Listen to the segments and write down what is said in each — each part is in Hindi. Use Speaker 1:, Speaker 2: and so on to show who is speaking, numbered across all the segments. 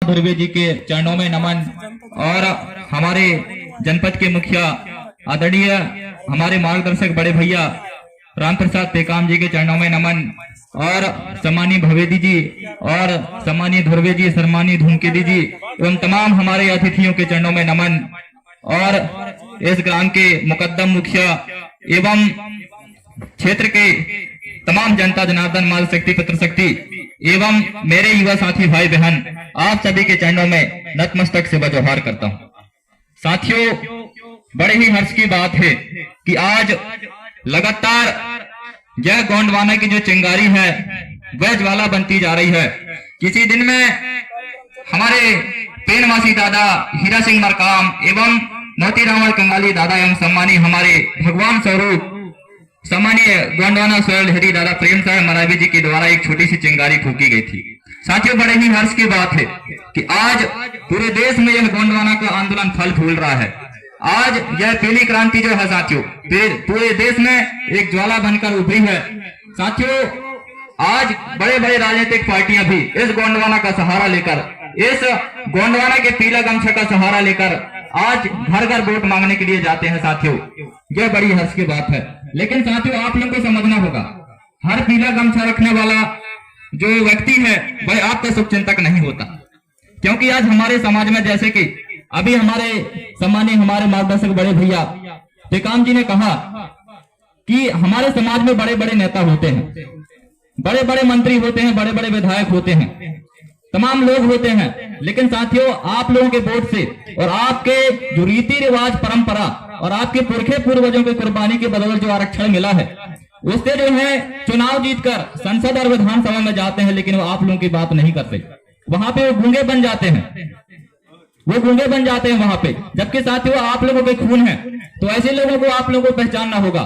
Speaker 1: धुर्वे जी के चरणों में नमन और हमारे जनपद के मुखिया आदरणीय हमारे मार्गदर्शक बड़े भैया राम प्रसाद टेकाम जी के चरणों में नमन और सम्मानीय भवेदी जी और सम्मानीय धुर्वे जी, सम्मानीय धूमकेदी जी एवं तमाम हमारे अतिथियों के चरणों में नमन और इस ग्राम के मुकद्दम मुखिया एवं क्षेत्र के तमाम जनता जनार्दन माल शक्ति पत्र शक्ति एवं मेरे युवा साथी भाई बहन आप सभी के चरणों में नतमस्तक से बजोहार करता हूँ। साथियों, बड़े ही हर्ष की बात है कि आज लगातार यह गोंडवाना की जो चिंगारी है वह ज्वाला बनती जा रही है। किसी दिन में हमारे पेनवासी दादा हीरा सिंह मरकाम एवं मोतीराम कंगाली दादा एवं सम्मानीय हमारे भगवान स्वरूप सम्मानीय गोंडवाना सोयल हरी दादा प्रेम साहब मरावी जी के द्वारा एक छोटी सी चिंगारी फूकी गई थी। साथियों, बड़े ही हर्ष की बात है कि आज पूरे देश में यह गोंडवाना का आंदोलन फल फूल रहा है। आज यह पीली क्रांति जो है साथियों पूरे देश में एक ज्वाला बनकर उभरी है। साथियों, आज बड़े बड़े राजनीतिक पार्टियां भी इस गोंडवाना का सहारा लेकर, इस गोंडवाना के पीला गमछा का सहारा लेकर आज घर घर वोट मांगने के लिए जाते हैं। साथियों, यह बड़ी हर्ष की बात है। लेकिन साथियों, आप लोगों को समझना होगा, हर पीला गमछा रखने वाला जो व्यक्ति है वह आपका शुभचिंतक नहीं होता। क्योंकि आज हमारे समाज में, जैसे कि अभी हमारे सम्मानीय हमारे मार्गदर्शक बड़े भैया टेकाम जी ने कहा कि हमारे समाज में बड़े बड़े नेता होते हैं, बड़े बड़े मंत्री होते हैं, बड़े बड़े विधायक होते हैं, तमाम लोग होते हैं। लेकिन साथियों, आप लोगों के वोट से और आपके जो रीति रिवाज परंपरा और आपके पुरखे पूर्वजों की कुर्बानी के बदौलत जो आरक्षण मिला है उससे जो है चुनाव जीतकर संसद और विधानसभा में जाते हैं, लेकिन वो आप लोगों की बात नहीं करते। वहां पे वो गूंगे बन जाते हैं, वो गूंगे बन जाते हैं वहां पे। जबकि साथियों, आप लोगों के खून है, तो ऐसे लोगों को आप लोगों को पहचानना होगा।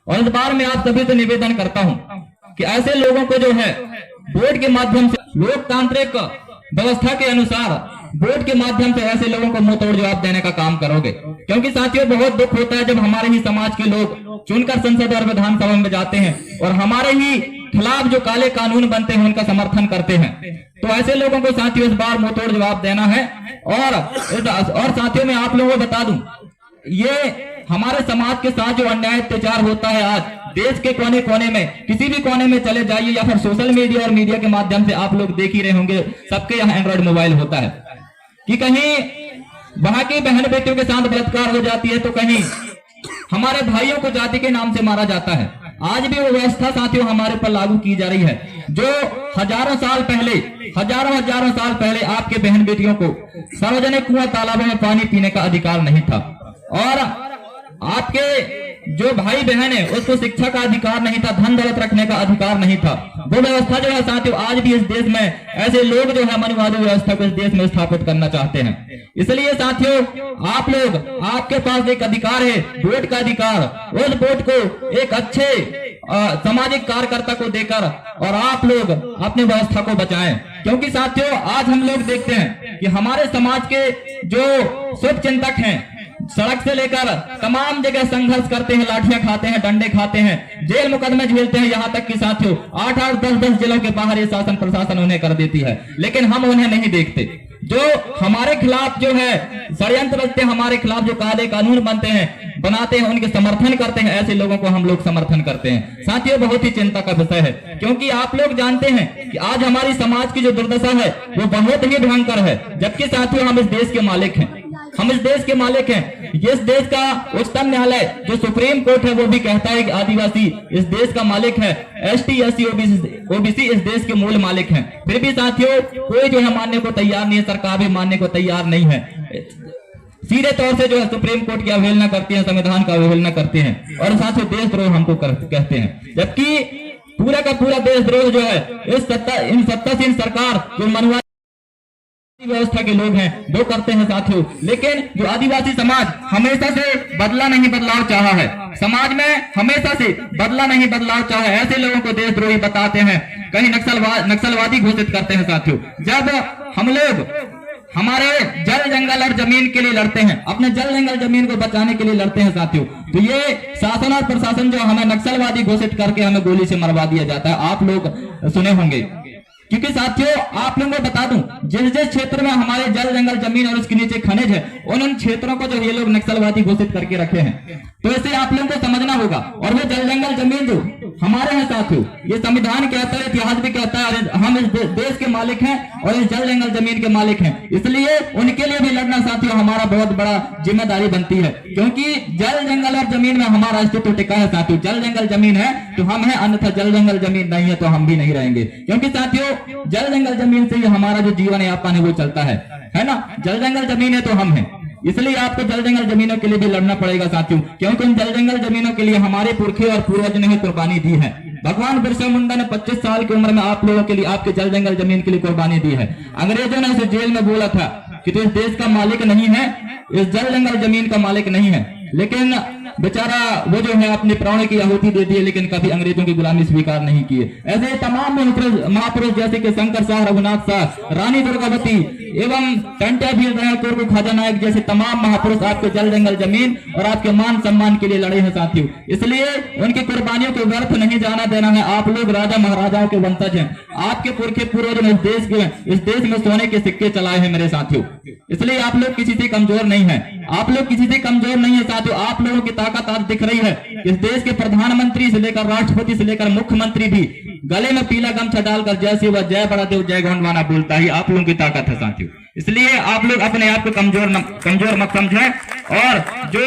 Speaker 1: और इस बार मैं आप सभी से निवेदन करता हूं कि ऐसे लोगों को जो है वोट के माध्यम से, लोकतांत्रिक व्यवस्था के अनुसार वोट के माध्यम से ऐसे लोगों को मुंह तोड़ जवाब देने का काम करोगे। क्योंकि साथियों, बहुत दुख होता है जब हमारे ही समाज के लोग चुनकर संसद और विधानसभा में जाते हैं और हमारे ही खिलाफ जो काले कानून बनते हैं उनका समर्थन करते हैं। तो ऐसे लोगों को साथियों इस बार मुंह तोड़ जवाब देना है। और साथियों, मैं आप लोगों को बता दूं, ये हमारे समाज के साथ जो अन्याय अत्याचार होता है, आज देश के कोने कोने में, किसी भी कोने में चले जाइए या फिर सोशल मीडिया और मीडिया के माध्यम से आप लोग देख ही रहे होंगे, सबके यहाँ एंड्रॉइड मोबाइल होता है कि कहीं वहां की बहन बेटियों के साथ बलात्कार हो जाती है, तो कहीं हमारे भाइयों को जाति के नाम से मारा जाता है। आज भी वो व्यवस्था साथियों हमारे पर लागू की जा रही है जो हजारों साल पहले आपके बहन बेटियों को सार्वजनिक कुआं तालाबों में पानी पीने का अधिकार नहीं था, और आपके जो भाई बहन है उसको शिक्षा का अधिकार नहीं था, धन दौलत रखने का अधिकार नहीं था। वो व्यवस्था जो है साथियों आज भी इस देश में ऐसे लोग जो है मनवादी व्यवस्था को इस देश में स्थापित करना चाहते हैं। इसलिए साथियों, आप लोग, आपके पास एक अधिकार है, वोट का अधिकार। उस वोट को एक अच्छे सामाजिक कार्यकर्ता को देकर और आप लोग अपनी व्यवस्था को बचाएं। क्योंकि साथियों, आज हम लोग देखते हैं कि हमारे समाज के जो शुभ चिंतक हैं सड़क से लेकर तमाम जगह संघर्ष करते हैं, लाठियां खाते हैं, डंडे खाते हैं, जेल मुकदमे झेलते हैं। यहाँ तक कि साथियों 8-8, 10-10 जेलों के बाहर ये शासन प्रशासन उन्हें कर देती है, लेकिन हम उन्हें नहीं देखते। जो हमारे खिलाफ जो है षड्यंत्र रचते हैं, हमारे खिलाफ जो कायदे कानून बनाते हैं, उनके समर्थन करते हैं, ऐसे लोगों को हम लोग समर्थन करते हैं। साथियों, बहुत ही चिंता का विषय है, क्योंकि आप लोग जानते हैं कि आज हमारी समाज की जो दुर्दशा है वो बहुत ही भयंकर है। जबकि साथियों, हम इस देश के मालिक हैं, हम इस देश के मालिक हैं। इस देश का उच्चतम न्यायालय जो सुप्रीम कोर्ट है वो भी कहता है कि आदिवासी इस देश का मालिक है, ST SC OBC इस देश के मूल मालिक हैं। फिर भी साथियों कोई जो है मानने को तैयार नहीं है, सरकार भी मानने को तैयार नहीं है। सीधे तौर से जो है सुप्रीम कोर्ट की अवहेलना करती है, संविधान का अवहेलना करते हैं और साथियों देशद्रोह हमको कहते हैं। जबकि पूरा का पूरा देशद्रोह जो है इन सत्तासीन सरकार जो मनवा व्यवस्था के लोग हैं वो करते हैं साथियों। लेकिन जो आदिवासी समाज हमेशा से बदलाव चाहा है, समाज में हमेशा से बदलाव चाहा है, ऐसे लोगों को देशद्रोही बताते हैं, कहीं नक्सलवादी घोषित करते हैं साथियों। जब हम लोग हमारे जल जंगल और जमीन के लिए लड़ते हैं, अपने जल जंगल जमीन को बचाने के लिए लड़ते हैं साथियों, तो ये शासन और प्रशासन जो हमें नक्सलवादी घोषित करके हमें गोली से मरवा दिया जाता है। आप लोग सुने होंगे क्योंकि साथियों आप लोगों को बता दूं, जिस जिस क्षेत्र में हमारे जल जंगल जमीन और उसके नीचे खनिज है, उन क्षेत्रों को जो ये लोग नक्सलवादी घोषित करके रखे हैं। तो ऐसे आप लोगों को समझना होगा। और वो जल जंगल जमीन जो हमारे हैं साथियों, ये संविधान कहता है, इतिहास भी कहता है, और हम इस देश के मालिक हैं और इस जल जंगल जमीन के मालिक हैं। इसलिए उनके लिए भी लड़ना साथियों हमारा बहुत बड़ा जिम्मेदारी बनती है, क्योंकि जल जंगल और जमीन में हमारा अस्तित्व टिका है साथियों। जल जंगल जमीन है तो हम हैं, अन्यथा जल जंगल जमीन नहीं है तो हम भी नहीं रहेंगे। क्योंकि साथियों जल जंगल जमीन से ही हमारा जो जीवन यापन है वो चलता है ना। जल जंगल जमीन है तो हम हैं, इसलिए आपको जल जंगल जमीनों के लिए भी लड़ना पड़ेगा साथियों, क्योंकि उन जल जंगल जमीनों के लिए हमारे पुरखे और पूर्वज ने कुर्बानी दी है। भगवान बिरसा मुंडा ने 25 साल की उम्र में आप लोगों के लिए, आपके जल जंगल जमीन के लिए कुर्बानी दी है। अंग्रेजों ने इसे जेल में बोला था कि तू इस देश का मालिक नहीं है, इस जल जंगल जमीन का मालिक नहीं है, लेकिन बेचारा वो जो है अपने प्राणों की आहुति दे दी है, लेकिन कभी अंग्रेजों की गुलामी स्वीकार नहीं की। ऐसे तमाम महापुरुष जैसे कि शंकर शाह, रघुनाथ शाह, रानी दुर्गावती एवं टंट्या भील दयाल कोरकू खाजा नायक जैसे तमाम महापुरुष आपके जल जंगल जमीन और आपके मान सम्मान के लिए लड़े हैं साथियों। इसलिए उनकी कुर्बानियों को व्यर्थ नहीं जाना देना है। आप लोग राजा महाराजाओं के वंशज हैं, आपके पुरखे पूर्वज ने इस देश में सोने के सिक्के चलाए हैं मेरे साथियों। इसलिए आप लोग किसी से कमजोर नहीं है, आप लोग किसी से कमजोर नहीं है साथियों। आप लोगों की ताकत आज दिख रही है। इस देश के प्रधानमंत्री से लेकर राष्ट्रपति से लेकर मुख्यमंत्री भी गले में पीला गमछा डालकर जय शिव जय बड़ा देव जय गोंडवाना बोलता है। आप लोगों की ताकत है साथियों। इसलिए आप लोग अपने आप को कमजोर मत समझें। और जो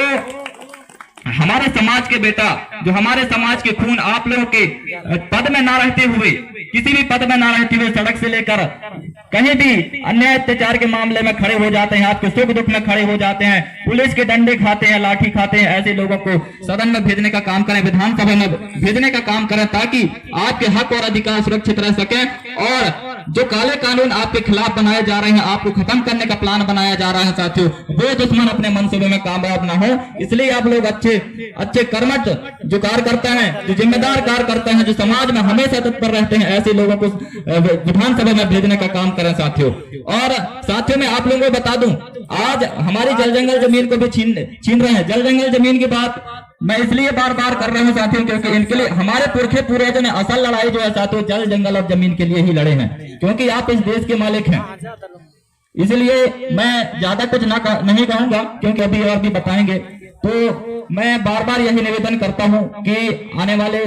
Speaker 1: हमारे समाज के बेटा, जो हमारे समाज के खून आप लोगों के पद में ना रहते हुए, किसी भी पद में ना रहते हुए सड़क से लेकर कहीं भी अन्याय अत्याचार के मामले में खड़े हो जाते हैं, आपके सुख दुख में खड़े हो जाते हैं, पुलिस के डंडे खाते हैं, लाठी खाते हैं, ऐसे लोगों को सदन में भेजने का काम करें, विधानसभा में भेजने का काम करें, ताकि आपके हक और अधिकार सुरक्षित रह सके। और जो काले कानून आपके खिलाफ बनाए जा रहे हैं, आपको खत्म करने का प्लान बनाया जा रहा है साथियों, वो दुश्मन अपने मंसूबे में कामयाब ना हो। इसलिए आप लोग अच्छे कर्मठ जो कार्यकर्ता हैं, जो जिम्मेदार कार्यकर्ता हैं, जो समाज में हमेशा तत्पर रहते हैं, ऐसे लोगों को विधानसभा में भेजने का काम करें साथियों। और साथियों मैं आप लोगों को बता दूं, आज हमारी जल जंगल जमीन को भी छीन रहे हैं। जल जंगल जमीन की बात मैं इसलिए बार बार कर रहा हूं साथियों, क्योंकि इनके लिए हमारे पुरखे पूर्वजों ने असल लड़ाई जो है साथियों जल जंगल और जमीन के लिए ही लड़े हैं, क्योंकि आप इस देश के मालिक हैं। इसलिए मैं ज्यादा कुछ नहीं कहूंगा, क्योंकि अभी और भी बताएंगे। तो मैं बार बार यही निवेदन करता हूं कि आने वाले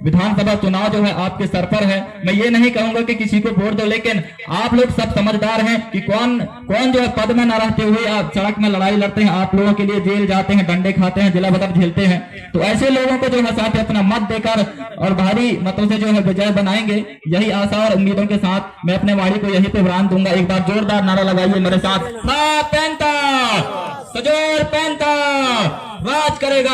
Speaker 1: विधानसभा चुनाव जो है आपके सर पर है। मैं ये नहीं कहूंगा कि किसी को वोट दो, लेकिन आप लोग सब समझदार हैं कि कौन जो है पद में न रहते हुए आप सड़क में लड़ाई लड़ते हैं, आप लोगों के लिए जेल जाते हैं, डंडे खाते हैं, जिला बदर झेलते हैं। तो ऐसे लोगों को जो है साथ अपना मत देकर और भारी मतों से जो है विजय बनाएंगे। यही आशा और उम्मीदों के साथ मैं अपने वाणी को यहीं पे विराम दूंगा। एक बार जोरदार नारा लगाइए मेरे साथ, सजोर पैंता राज करेगा।